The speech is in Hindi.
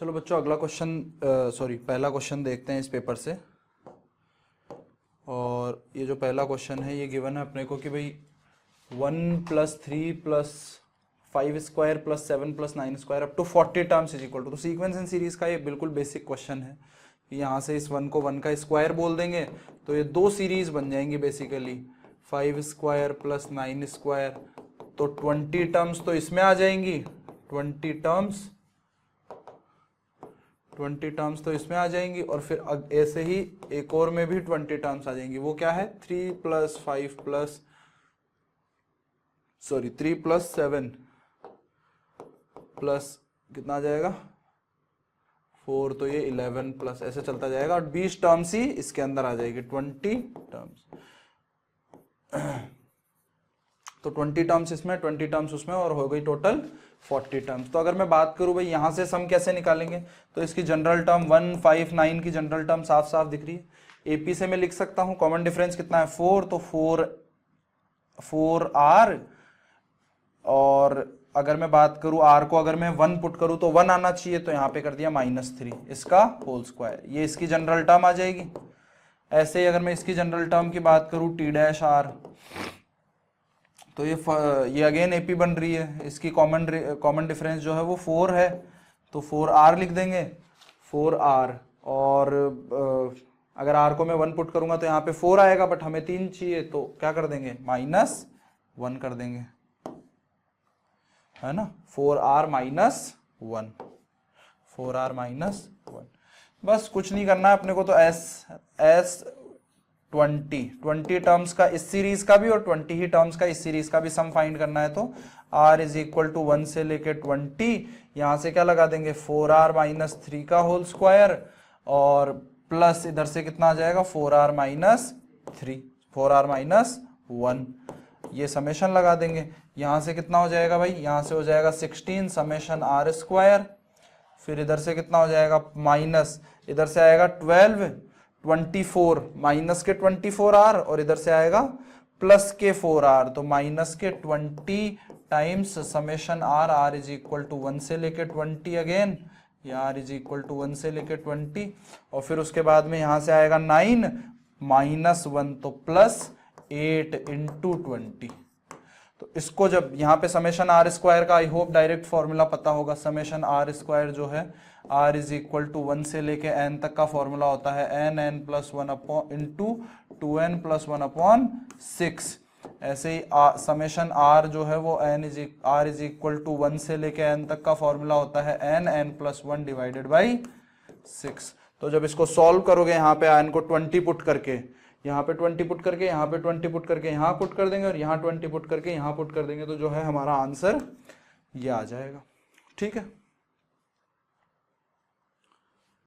चलो बच्चों अगला क्वेश्चन, पहला क्वेश्चन देखते हैं इस पेपर से। और ये जो पहला क्वेश्चन है ये गिवन है अपने को कि भाई 1 + 3 + 5 square + 7 + 9 square up to 40 terms is equal to. तो सीक्वेंस एंड सीरीज का ये बिल्कुल बेसिक क्वेश्चन है। यहाँ से इस 1 को 1 का स्क्वायर बोल देंगे तो ये दो सीरीज बन जाएंगी बेसिकली, 5 स्क्वायर + 9 स्क्वायर। तो 20 टर्म्स तो इसमें आ जाएंगी, 20 टर्म्स तो इसमें आ जाएंगी। और फिर ऐसे ही एक और में भी 20 टर्म्स आ जाएंगी। वो क्या है, 3 + 5 3 + 7 प्लस कितना आ जाएगा 4, तो ये 11 प्लस ऐसे चलता जाएगा और 20 टर्म्स ही इसके अंदर आ जाएगी, 20 टर्म्स। तो 20 टर्म्स इसमें, 20 टर्म्स उसमें, और हो गई टोटल 40 टर्म्स। तो अगर मैं बात करूं भाई यहां से सम कैसे निकालेंगे, तो इसकी जनरल टर्म 1, 5, 9 की जनरल टर्म साफ साफ दिख रही है। एपी से मैं लिख सकता हूं, कॉमन डिफरेंस कितना है 4, तो 4r। और अगर मैं बात करूं r को अगर मैं 1 पुट करूं तो 1 आना चाहिए, तो यहां पे कर दिया -3 इसका होल स्क्वायर। ये इसकी जनरल टर्म आ जाएगी। ऐसे ही अगर मैं इसकी जनरल टर्म की बात करूं t-r, तो ये अगेन एपी बन रही है। इसकी कॉमन डिफरेंस जो है वो 4 है, तो 4r लिख देंगे, 4r। और अगर r को मैं 1 पुट करूंगा तो यहाँ पे 4 आएगा, बट हमें 3 चाहिए, तो क्या कर देंगे -1 कर देंगे, है ना। 4r - 1, 4r - 1। बस कुछ नहीं करना है अपने को, तो s 20 टर्म्स का इस सीरीज का भी और 20 ही टर्म्स का इस सीरीज का भी सम फाइंड करना है। तो r = 1 से लेके 20, यहां से क्या लगा देंगे 4r - 3 का होल स्क्वायर, और प्लस इधर से कितना आ जाएगा 4r - 3, 4r - 1, ये समेशन लगा देंगे। यहां से कितना हो जाएगा भाई, यहां से हो जाएगा 16 समेशन r स्क्वायर, फिर इधर से कितना हो जाएगा माइनस, इधर से आएगा 12, 24 माइनस के 24r, और इधर से आएगा प्लस के 4r, तो माइनस के 20 टाइम्स समेशन r = 1 से लेके 20 अगेन, या r = 1 से लेके 20, और फिर उसके बाद में यहां से आएगा 9 -1, तो +8 × 20। तो इसको जब यहाँ पे समेशन r स्क्वायर का, आई होप डायरेक्ट फॉर्मूला पता होगा। समेशन r स्क्वायर जो है r = 1 से लेके n तक का फॉर्मूला होता है n + 1 × 2n + 1/6। ऐसे ही समेशन r जो है वो r = 1 से लेके n तक का फॉर्मूला होता है n + 1 / 6। तो जब इसको सॉल्व करोगे यहाँ पे n को 20 पुट करके, यहाँ पे 20 पुट करके, यहाँ पे 20 पुट करके, यहाँ पुट कर देंगे, और यहाँ 20 पुट करके यहाँ पुट कर देंगे, तो जो है हमारा आंसर ये आ जाएगा। ठीक है।